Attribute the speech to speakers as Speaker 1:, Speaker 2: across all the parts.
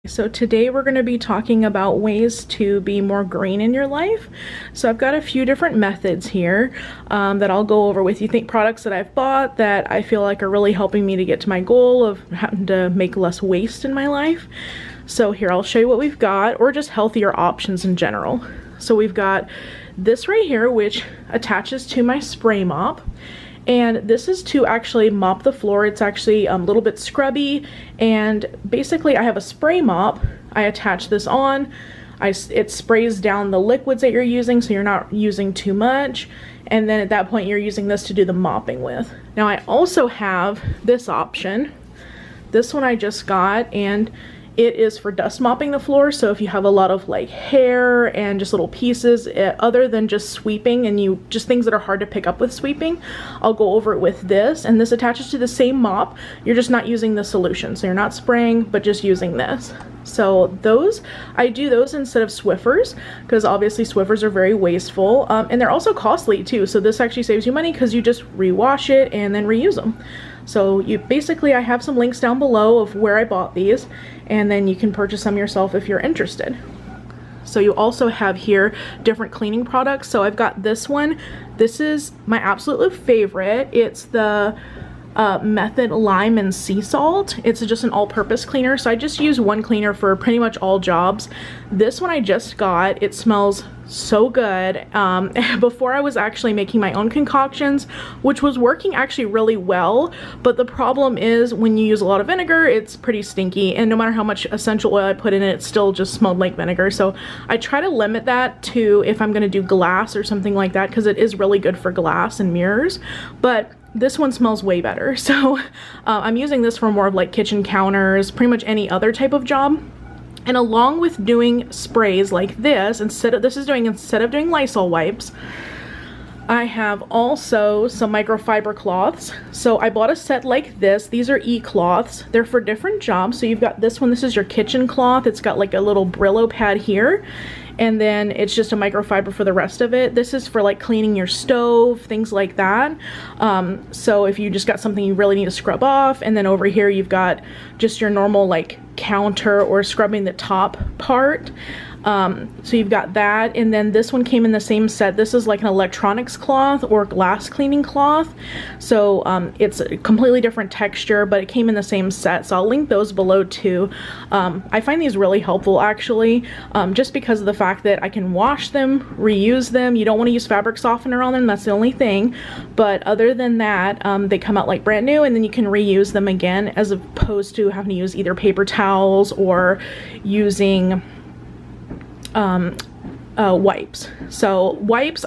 Speaker 1: So today we're going to be talking about ways to be more green in your life. So I've got a few different methods here that I'll go over with you. Think products that I've bought that I feel like are really helping me to get to my goal of having to make less waste in my life. So here I'll show you what we've got, or just healthier options in general. So we've got this right here, which attaches to my spray mop. And this is to actually mop the floor. It's actually a little bit scrubby, and basically I have a spray mop. I attach this on. It sprays down the liquids that you're using, so you're not using too much, and then at that point you're using this to do the mopping with. Now I also have this option. This one I just got, and it is for dust mopping the floor. So if you have a lot of like hair and just little pieces, other than just sweeping and just things that are hard to pick up with sweeping, I'll go over it with this. And this attaches to the same mop. You're just not using the solution. So you're not spraying, but just using this. So those, I do those instead of Swiffers, because obviously Swiffers are very wasteful. And they're also costly too. So this actually saves you money because you just rewash it and then reuse them. So I have some links down below of where I bought these, and then you can purchase them yourself if you're interested. So you also have here different cleaning products. So I've got this one. This is my absolute favorite. It's the Method Lime and Sea Salt. It's just an all-purpose cleaner. So I just use one cleaner for pretty much all jobs. This one I just got. It smells so good. Before I was actually making my own concoctions, which was working actually really well, but the problem is when you use a lot of vinegar, it's pretty stinky, and no matter how much essential oil I put in it, it still just smelled like vinegar. So I try to limit that to if I'm going to do glass or something like that, because it is really good for glass and mirrors, but this one smells way better. So I'm using this for more of like kitchen counters, pretty much any other type of job. And along with doing sprays like this, instead of doing Lysol wipes, I have also some microfiber cloths. So I bought a set like this. These are e-cloths. They're for different jobs. So you've got this one. This is your kitchen cloth. It's got like a little Brillo pad here. And then it's just a microfiber for the rest of it. This is for like cleaning your stove, things like that. So if you just got something you really need to scrub off, and then over here you've got just your normal like counter or scrubbing the top part. So you've got that, and then this one came in the same set. This is like an electronics cloth or glass cleaning cloth. So it's a completely different texture, but it came in the same set. So I'll link those below too. I find these really helpful actually, just because of the fact that I can wash them, reuse them. You don't want to use fabric softener on them, that's the only thing. But other than that, they come out like brand new, and then you can reuse them again, as opposed to having to use either paper towels or using wipes. So wipes,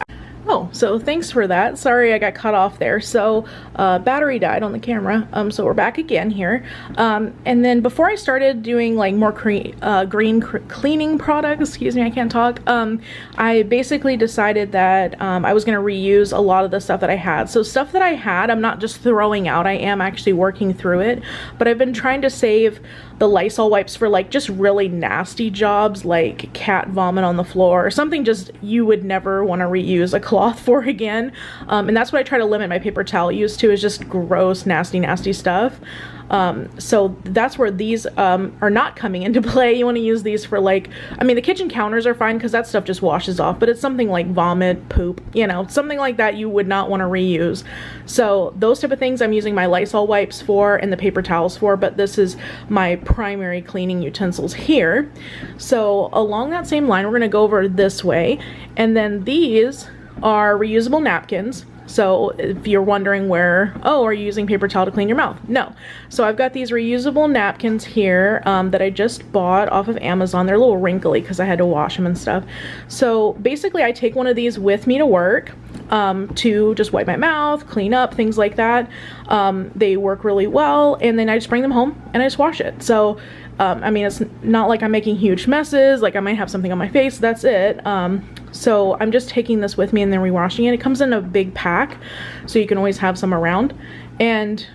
Speaker 1: so thanks for that. Sorry I got cut off there. So battery died on the camera, so we're back again here. And then before I started doing like more green cleaning products, excuse me, I can't talk, I basically decided that I was going to reuse a lot of the stuff that I had. So stuff that I had, I'm not just throwing out, I am actually working through it, but I've been trying to save the Lysol wipes for like just really nasty jobs, like cat vomit on the floor or something just you would never want to reuse a cloth for again. And that's what I try to limit my paper towel use to, is just gross, nasty stuff. So that's where these are not coming into play. You want to use these for like, I mean, the kitchen counters are fine because that stuff just washes off, but it's something like vomit, poop, you know, something like that you would not want to reuse. So those type of things I'm using my Lysol wipes for and the paper towels for, but this is my primary cleaning utensils here. So along that same line, we're going to go over this way, and then these are reusable napkins. So if you're wondering where, oh, are you using paper towel to clean your mouth? No. So I've got these reusable napkins here that I just bought off of Amazon. They're a little wrinkly because I had to wash them and stuff. So basically I take one of these with me to work to just wipe my mouth, clean up, things like that. They work really well, and then I just bring them home and I just wash it. So I mean, it's not like I'm making huge messes, like I might have something on my face, that's it. So I'm just taking this with me and then rewashing it. It comes in a big pack, so you can always have some around. And,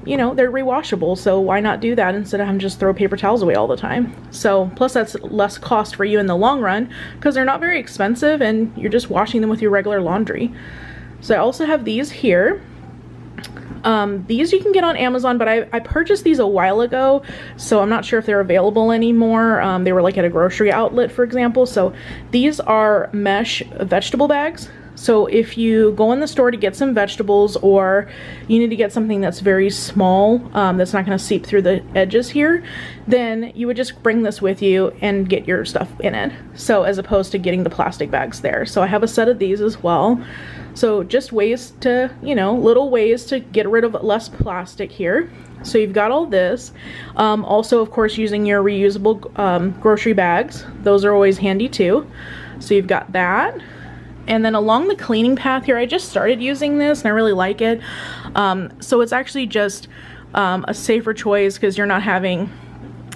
Speaker 1: you know, they're rewashable, so why not do that instead of having to just throw paper towels away all the time? So, plus that's less cost for you in the long run, because they're not very expensive and you're just washing them with your regular laundry. So I also have these here. These you can get on Amazon, but I purchased these a while ago, so I'm not sure if they're available anymore. They were like at a grocery outlet, for example. So these are mesh vegetable bags. So if you go in the store to get some vegetables, or you need to get something that's very small, that's not going to seep through the edges here, then you would just bring this with you and get your stuff in it. So as opposed to getting the plastic bags there. So I have a set of these as well. So just ways to, you know, little ways to get rid of less plastic here. So you've got all this. Also, of course, using your reusable grocery bags. Those are always handy too. So you've got that. And then along the cleaning path here, I just started using this and I really like it. So it's actually just a safer choice because you're not having,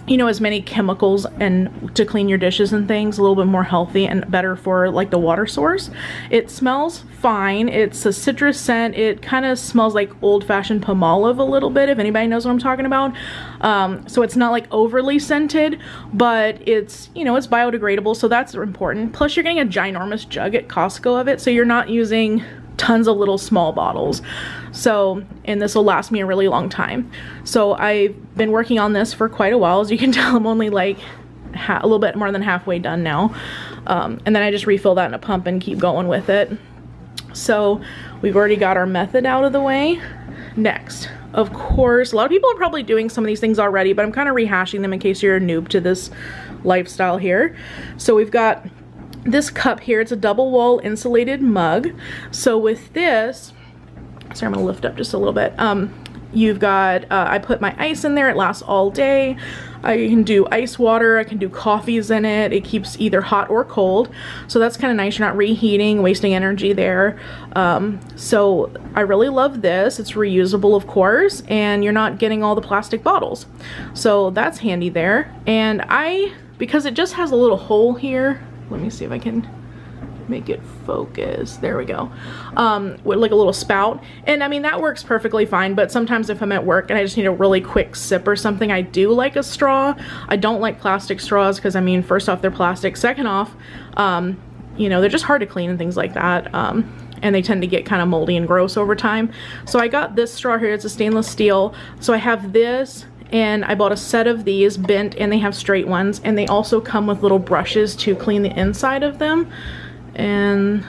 Speaker 1: you know, as many chemicals and to clean your dishes and things. A little bit more healthy and better for like the water source. It smells fine. It's a citrus scent. It kind of smells like old-fashioned Palmolive a little bit, if anybody knows what I'm talking about. So it's not like overly scented, but it's, you know, it's biodegradable, so that's important. Plus you're getting a ginormous jug at Costco of it, so you're not using tons of little small bottles. So, and this will last me a really long time. So I've been working on this for quite a while. As you can tell, I'm only like a little bit more than halfway done now. And then I just refill that in a pump and keep going with it. So we've already got our method out of the way. Next, of course, a lot of people are probably doing some of these things already, but I'm kind of rehashing them in case you're a noob to this lifestyle here. So we've got this cup here. It's a double wall insulated mug. So with this, sorry, I'm gonna lift up just a little bit. You've got, I put my ice in there. It lasts all day. I can do ice water. I can do coffees in it. It keeps either hot or cold. So that's kind of nice. You're not reheating, wasting energy there. So I really love this. It's reusable, of course, and you're not getting all the plastic bottles. So that's handy there. And because it just has a little hole here, let me see if I can make it focus. There we go. With like a little spout. And I mean, that works perfectly fine, but sometimes if I'm at work and I just need a really quick sip or something, I do like a straw. I don't like plastic straws because, I mean, first off, they're plastic. Second off, you know, they're just hard to clean and things like that. And they tend to get kind of moldy and gross over time. So I got this straw here. It's a stainless steel. So I have this, and I bought a set of these bent, and they have straight ones, and they also come with little brushes to clean the inside of them. And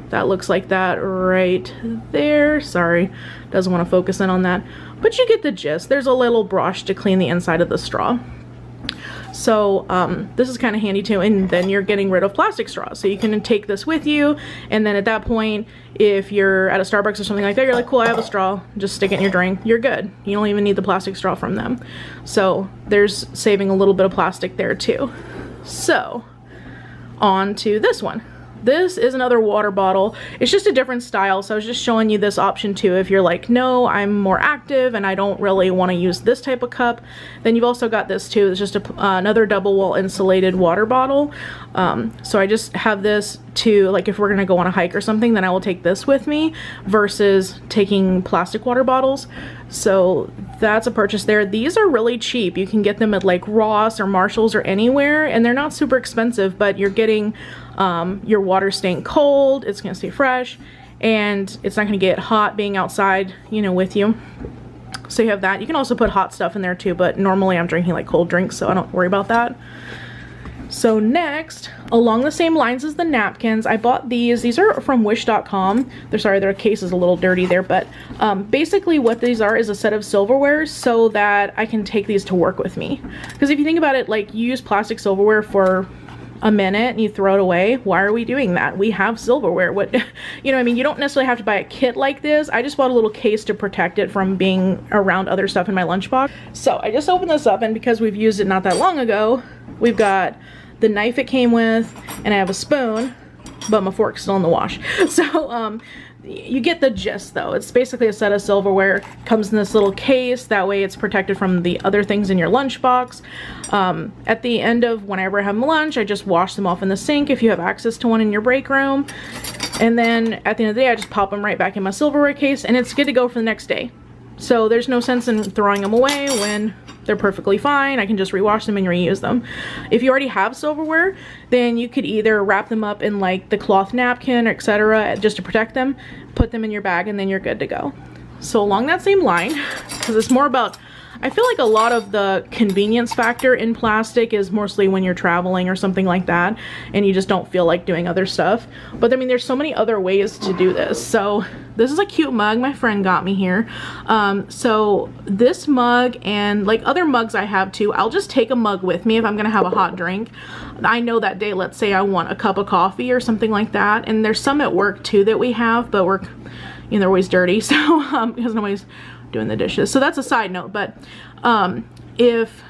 Speaker 1: that looks like that right there. Sorry, doesn't want to focus in on that, but you get the gist. There's a little brush to clean the inside of the straw. So this is kind of handy too, and then you're getting rid of plastic straws. So you can take this with you, and then at that point, if you're at a Starbucks or something like that, you're like, cool, I have a straw, just stick it in your drink, you're good. You don't even need the plastic straw from them. So there's saving a little bit of plastic there too. So on to this one. This is another water bottle. It's just a different style, so I was just showing you this option too. If you're like, no, I'm more active and I don't really want to use this type of cup, then you've also got this too. It's just another double wall insulated water bottle. So I just have this to, like, if we're gonna go on a hike or something, then I will take this with me versus taking plastic water bottles. So that's a purchase there. These are really cheap. You can get them at like Ross or Marshall's or anywhere, and they're not super expensive, but you're getting your water staying cold, it's gonna stay fresh, and it's not gonna get hot being outside, you know, with you. So you have that. You can also put hot stuff in there too, but normally I'm drinking like cold drinks, so I don't worry about that. So next, along the same lines as the napkins, I bought these. These are from wish.com. Their case is a little dirty there, but basically what these are is a set of silverware so that I can take these to work with me. Because if you think about it, like, you use plastic silverware for a minute and you throw it away. Why are we doing that? We have silverware. What, you know, I mean, you don't necessarily have to buy a kit like this. I just bought a little case to protect it from being around other stuff in my lunchbox. So I just opened this up, and because we've used it not that long ago, we've got the knife it came with, and I have a spoon, but my fork's still in the wash. So you get the gist though. It's basically a set of silverware. Comes in this little case, that way it's protected from the other things in your lunchbox. At the end of whenever I have lunch, I just wash them off in the sink if you have access to one in your break room. And then at the end of the day, I just pop them right back in my silverware case, and it's good to go for the next day. So there's no sense in throwing them away when they're perfectly fine. I can just rewash them and reuse them. If you already have silverware, then you could either wrap them up in like the cloth napkin, etc., just to protect them, put them in your bag, and then you're good to go. So along that same line, because it's more about, I feel like a lot of the convenience factor in plastic is mostly when you're traveling or something like that and you just don't feel like doing other stuff. But I mean, there's so many other ways to do this. So this is a cute mug my friend got me here. So this mug and like other mugs I have too, I'll just take a mug with me if I'm gonna have a hot drink. I know that day, let's say I want a cup of coffee or something like that. And there's some at work too that we have, but we're, you know, they're always dirty. So because nobody's doing the dishes. So that's a side note, but if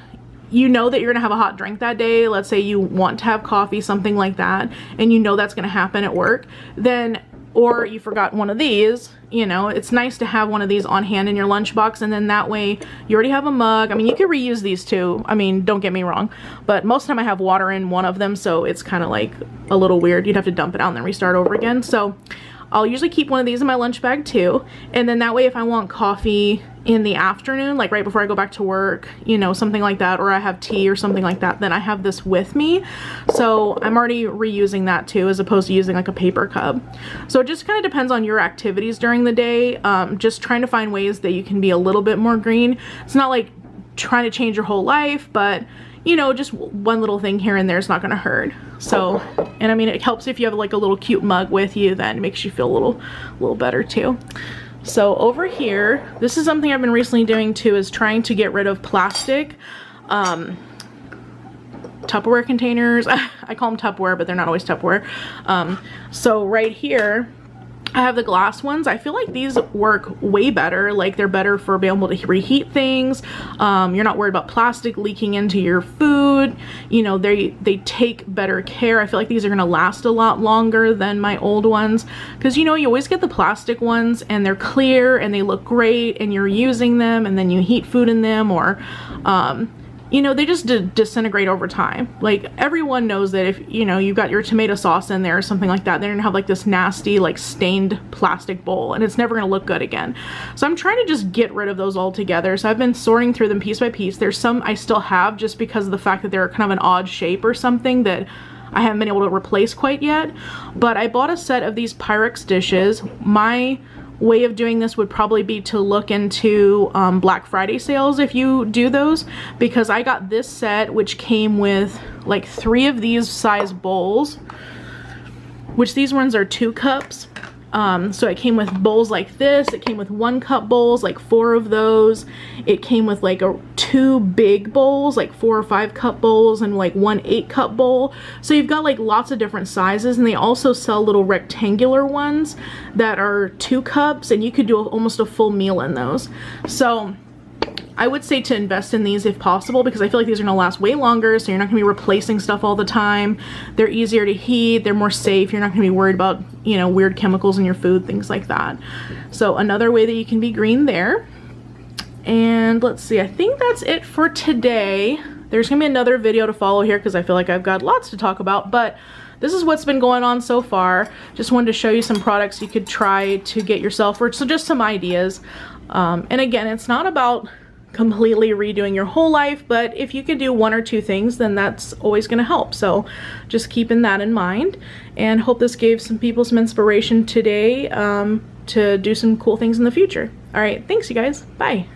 Speaker 1: you know that you're gonna have a hot drink that day, let's say you want to have coffee, something like that, and you know that's gonna happen at work, then, or you forgot one of these, you know, it's nice to have one of these on hand in your lunchbox, and then that way you already have a mug. I mean, you could reuse these too. I mean, don't get me wrong, but most of the time I have water in one of them, so it's kind of like a little weird. You'd have to dump it out and then restart over again. So I'll usually keep one of these in my lunch bag too, and then that way if I want coffee in the afternoon, like right before I go back to work, you know, something like that, or I have tea or something like that, then I have this with me. So I'm already reusing that too, as opposed to using like a paper cup. So it just kind of depends on your activities during the day. Just trying to find ways that you can be a little bit more green. It's not like trying to change your whole life, but you know, just one little thing here and there is not gonna hurt. So, and I mean, it helps if you have like a little cute mug with you, then it makes you feel a little better too. So over here, this is something I've been recently doing too, is trying to get rid of plastic Tupperware containers. I call them Tupperware, but they're not always Tupperware. So right here, I have the glass ones. I feel like these work way better. Like they're better for being able to reheat things. You're not worried about plastic leaking into your food. You know, they take better care. I feel like these are gonna last a lot longer than my old ones. Cause you know, you always get the plastic ones and they're clear and they look great and you're using them and then you heat food in them, or you know, they just disintegrate over time. Like everyone knows that if, you know, you've got your tomato sauce in there or something like that, they're gonna have like this nasty, like stained plastic bowl and it's never gonna look good again. So I'm trying to just get rid of those altogether. So I've been sorting through them piece by piece. There's some I still have just because of the fact that they're kind of an odd shape or something that I haven't been able to replace quite yet. But I bought a set of these Pyrex dishes. My way of doing this would probably be to look into Black Friday sales if you do those, because I got this set which came with like 3 of these size bowls, which these ones are 2 cups. So it came with bowls like this. It came with 1 cup bowls, like 4 of those. It came with like 2 big bowls, like 4 or 5 cup bowls, and like 1 8-cup bowl. So you've got like lots of different sizes, and they also sell little rectangular ones that are 2 cups, and you could do almost a full meal in those. So I would say to invest in these if possible, because I feel like these are gonna last way longer, so you're not gonna be replacing stuff all the time. They're easier to heat, they're more safe, you're not gonna be worried about, you know, weird chemicals in your food, things like that. So another way that you can be green there. And let's see, I think that's it for today. There's gonna be another video to follow here because I feel like I've got lots to talk about, but this is what's been going on so far. Just wanted to show you some products you could try to get yourself, or so just some ideas. And again, it's not about completely redoing your whole life, but if you could do 1 or 2 things, then that's always going to help. So just keeping that in mind, and hope this gave some people some inspiration today to do some cool things in the future. All right, thanks you guys. Bye.